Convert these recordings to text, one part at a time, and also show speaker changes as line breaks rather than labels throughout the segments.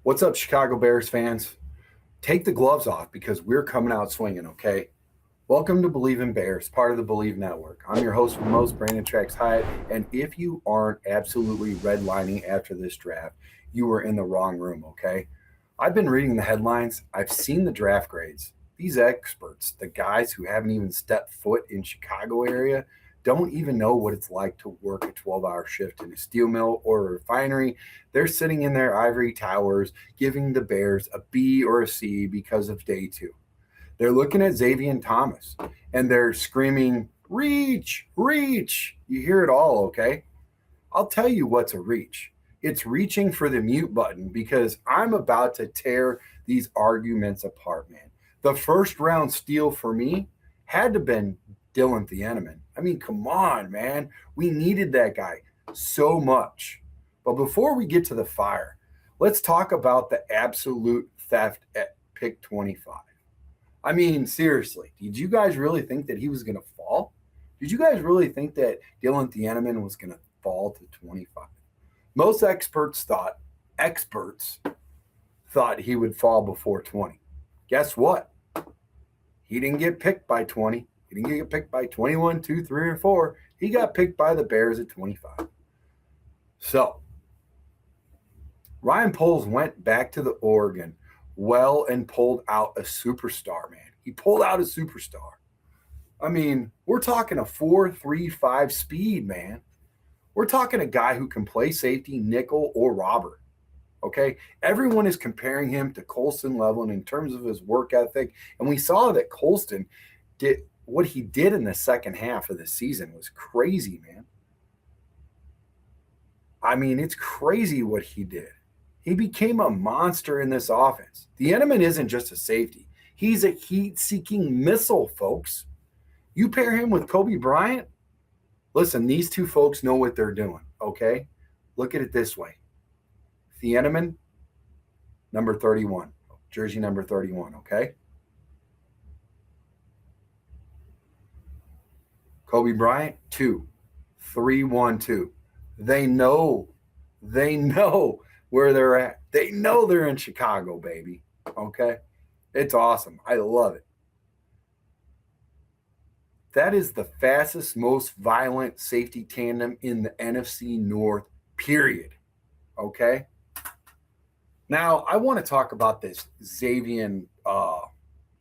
What's up, Chicago Bears fans? Take the gloves off because we're coming out swinging, okay? Welcome to Bleav in Bears, part of the Bleav Network. I'm your host for most, Brandon Trax Hiatt, and if you aren't absolutely redlining after this draft, you are in the wrong room, okay? I've been reading the headlines. I've seen the draft grades. These experts, the guys who haven't even stepped foot in Chicago area, don't even know what it's like to work a 12-hour shift in a steel mill or a refinery. They're sitting in their ivory towers giving the Bears a B or a C because of day two. They're looking at Xavian Thomas and they're screaming, reach, reach. You hear it all, okay? I'll tell you what's a reach. It's reaching for the mute button because I'm about to tear these arguments apart, man. The first round steal for me had to have been Dylan Thieneman. I mean, come on, man. We needed that guy so much. But before we get to the fire, let's talk about the absolute theft at pick 25. I mean, seriously, did you guys really think that he was going to fall? Did you guys really think that Dylan Thieneman was going to fall to 25? Most experts thought he would fall before 20. Guess what? He didn't get picked by 20. He didn't get picked by 21, 2, 3, or 4. He got picked by the Bears at 25. So, Ryan Poles went back to the Oregon and pulled out a superstar, man. He pulled out a superstar. I mean, we're talking a 4.35 speed, man. We're talking a guy who can play safety, nickel, or robber. Okay, everyone is comparing him to Colston Loveland in terms of his work ethic, and we saw that Colston did what he did in the second half of the season was crazy, man. I mean, it's crazy what he did. He became a monster in this offense. The enemy isn't just a safety. He's a heat-seeking missile, folks. You pair him with Kobe Bryant, listen, these two folks know what they're doing, okay? Look at it this way. Thieneman, number 31, jersey number 31, okay? Kobe Bryant, 2, 3, 1, 2. They know where they're at. They know they're in Chicago, baby, okay? It's awesome. I love it. That is the fastest, most violent safety tandem in the NFC North, period, okay? Now, I want to talk about this Xavian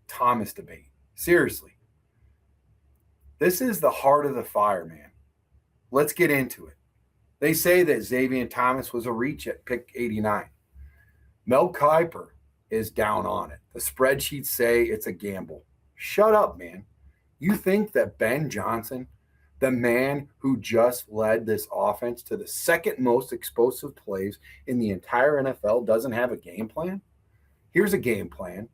Thomas debate. Seriously. This is the heart of the fire, man. Let's get into it. They say that Xavian Thomas was a reach at pick 89. Mel Kiper is down on it. The spreadsheets say it's a gamble. Shut up, man. You think that Ben Johnson, the man who just led this offense to the second most explosive plays in the entire NFL, doesn't have a game plan? Here's a game plan.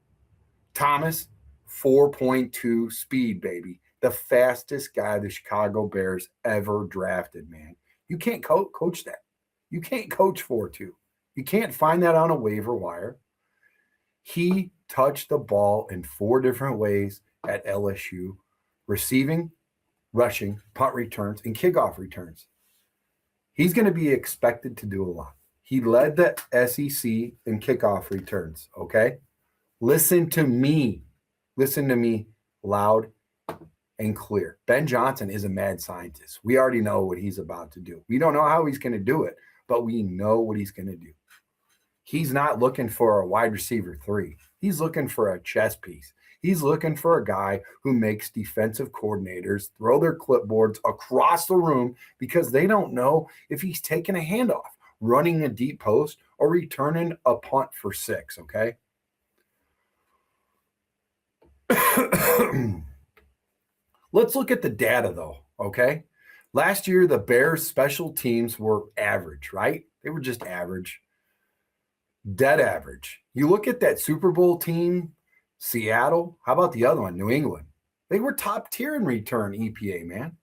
Thomas, 4.2 speed, baby. The fastest guy the Chicago Bears ever drafted, man. You can't coach that. You can't coach 4.2. You can't find that on a waiver wire. He touched the ball in 4 different ways at LSU, receiving, rushing, punt returns, and kickoff returns. He's going to be expected to do a lot. He led the SEC in kickoff returns, okay? Listen to me loud and clear. Ben Johnson is a mad scientist. We already know what he's about to do. We don't know how he's going to do it, but we know what he's going to do. He's not looking for a wide receiver 3. He's looking for a chess piece. He's looking for a guy who makes defensive coordinators throw their clipboards across the room because they don't know if he's taking a handoff, running a deep post, or returning a punt for 6, okay? Let's look at the data, though, okay? Last year, the Bears' special teams were average, right? They were just average. Dead average. You look at that Super Bowl team, Seattle. How about the other one, New England? They were top tier in return EPA, man.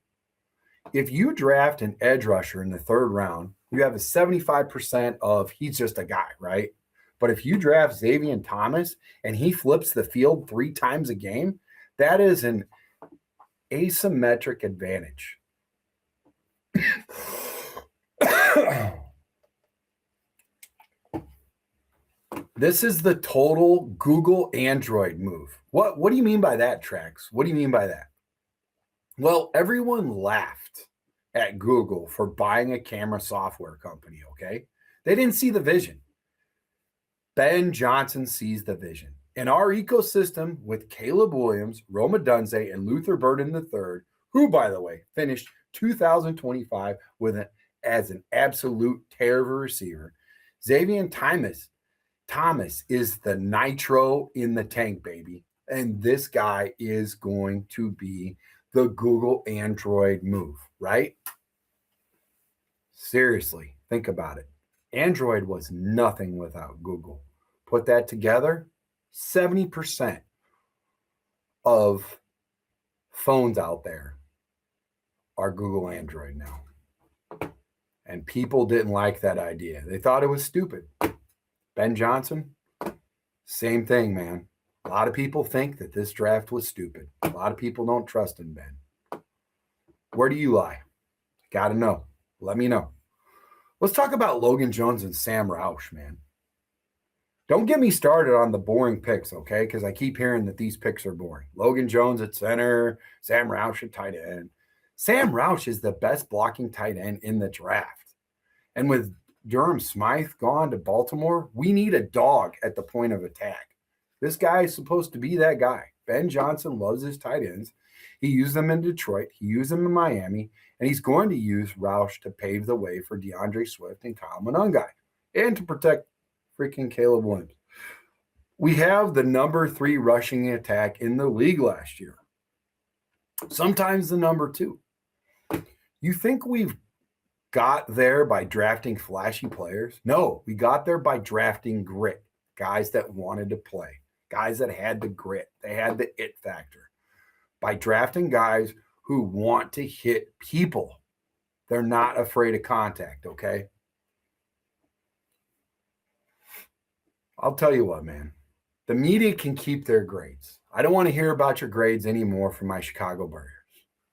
If you draft an edge rusher in the 3rd round, you have a 75% of he's just a guy, right? But if you draft Xavian Thomas and he flips the field 3 times a game, that is an asymmetric advantage. This is the total Google Android move. What do you mean by that, Trax? What do you mean by that? Well, everyone laughed at Google for buying a camera software company, okay? They didn't see the vision. Ben Johnson sees the vision. In our ecosystem with Caleb Williams, Roma Dunze, and Luther Burden III, who, by the way, finished 2025 as an absolute terror of a receiver, Xavian Thomas is the nitro in the tank, baby. And this guy is going to be the Google Android move, right? Seriously, think about it. Android was nothing without Google. Put that together, 70% of phones out there are Google Android now. And people didn't like that idea. They thought it was stupid. Ben Johnson, same thing, man. A lot of people think that this draft was stupid. A lot of people don't trust in Ben. Where do you lie? Got to know. Let me know. Let's talk about Logan Jones and Sam Roush, man. Don't get me started on the boring picks, okay? Because I keep hearing that these picks are boring. Logan Jones at center, Sam Roush at tight end. Sam Roush is the best blocking tight end in the draft. And with Durham Smythe gone to Baltimore, we need a dog at the point of attack. This guy is supposed to be that guy. Ben Johnson loves his tight ends. He used them in Detroit. He used them in Miami. And he's going to use Roush to pave the way for DeAndre Swift and Kyle Monangai and to protect freaking Caleb Williams. We have the number 3 rushing attack in the league last year. Sometimes the number 2. You think we've got there by drafting flashy players? No, we got there by drafting grit. Guys that wanted to play. Guys that had the grit. They had the it factor. By drafting guys who want to hit people. They're not afraid of contact, okay? I'll tell you what, man. The media can keep their grades. I don't want to hear about your grades anymore from my Chicago Bears.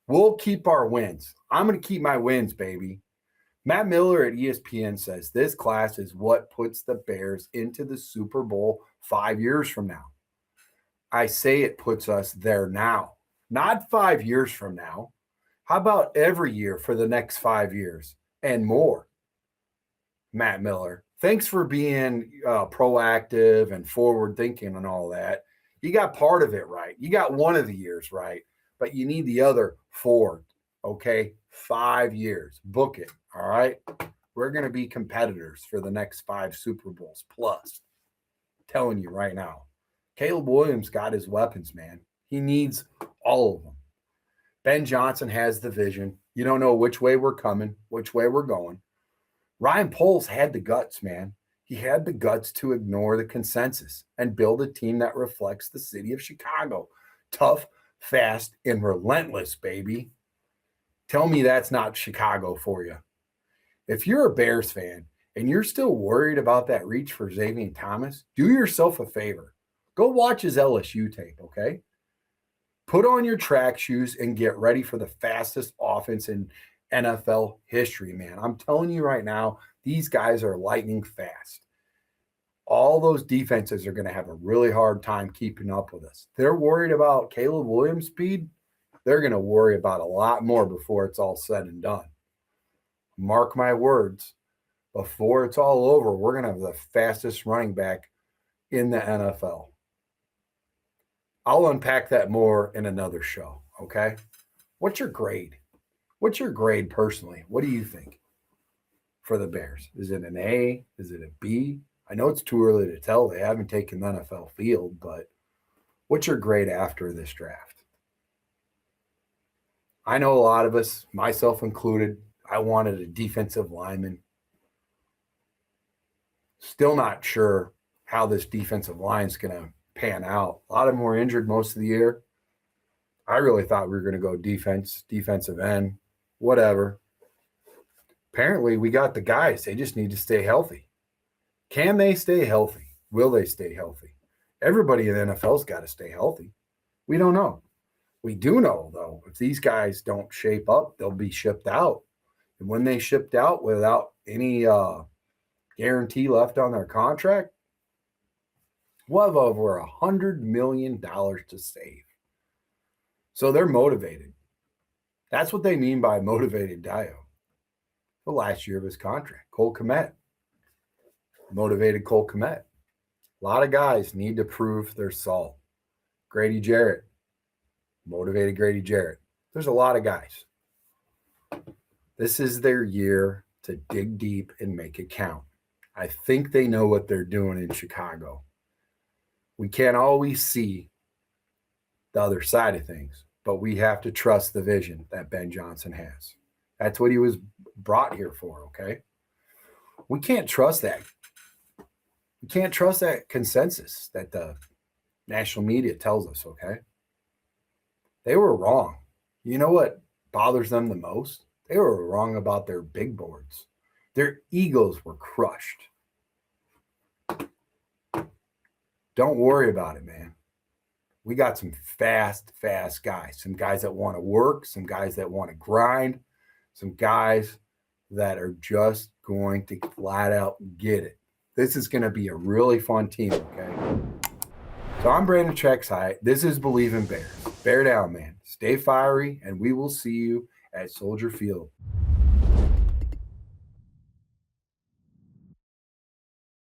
We'll keep our wins. I'm going to keep my wins, baby. Matt Miller at ESPN says this class is what puts the Bears into the Super Bowl 5 years from now. I say it puts us there now. Not 5 years from now. How about every year for the next 5 years and more? Matt Miller, thanks for being proactive and forward thinking and all that. You got part of it right. You got one of the years right, but you need the other 4, okay? 5 years. Book it, all right? We're going to be competitors for the next 5 Super Bowls plus. I'm telling you right now. Caleb Williams got his weapons, man. He needs all of them. Ben Johnson has the vision. You don't know which way we're coming, which way we're going. Ryan Poles had the guts, man. He had the guts to ignore the consensus and build a team that reflects the city of Chicago. Tough, fast, and relentless, baby. Tell me that's not Chicago for you. If you're a Bears fan and you're still worried about that reach for Xavian Thomas, do yourself a favor. Go watch his LSU tape, okay? Put on your track shoes and get ready for the fastest offense in NFL history, man. I'm telling you right now, these guys are lightning fast. All those defenses are going to have a really hard time keeping up with us. They're worried about Caleb Williams' speed. They're going to worry about a lot more before it's all said and done. Mark my words, before it's all over, we're going to have the fastest running back in the NFL. I'll unpack that more in another show, okay? What's your grade? What's your grade personally? What do you think for the Bears? Is it an A? Is it a B? I know it's too early to tell. They haven't taken the NFL field, but what's your grade after this draft? I know a lot of us, myself included, I wanted a defensive lineman. Still not sure how this defensive line is going to pan out. A lot of them were injured most of the year. I really thought we were going to go defensive end, whatever. Apparently, we got the guys. They just need to stay healthy. Can they stay healthy? Will they stay healthy? Everybody in the NFL's got to stay healthy. We don't know. We do know, though, if these guys don't shape up, they'll be shipped out. And when they shipped out without any guarantee left on their contract, We'll have over $100 million to save. So they're motivated. That's what they mean by motivated Dio. The last year of his contract. Cole Kmet. Motivated Cole Kmet. A lot of guys need to prove their salt. Grady Jarrett. Motivated Grady Jarrett. There's a lot of guys. This is their year to dig deep and make it count. I think they know what they're doing in Chicago. We can't always see the other side of things, but we have to trust the vision that Ben Johnson has. That's what he was brought here for, okay? We can't trust that. We can't trust that consensus that the national media tells us, okay? They were wrong. You know what bothers them the most? They were wrong about their big boards. Their egos were crushed. Don't worry about it, man. We got some fast guys. Some guys that want to work, some guys that want to grind, some guys that are just going to flat out get it. This is going to be a really fun team, okay? So I'm Brandon Trex Hiatt. This is Bleav in Bears. Bear down, man. Stay fiery, and we will see you at Soldier Field.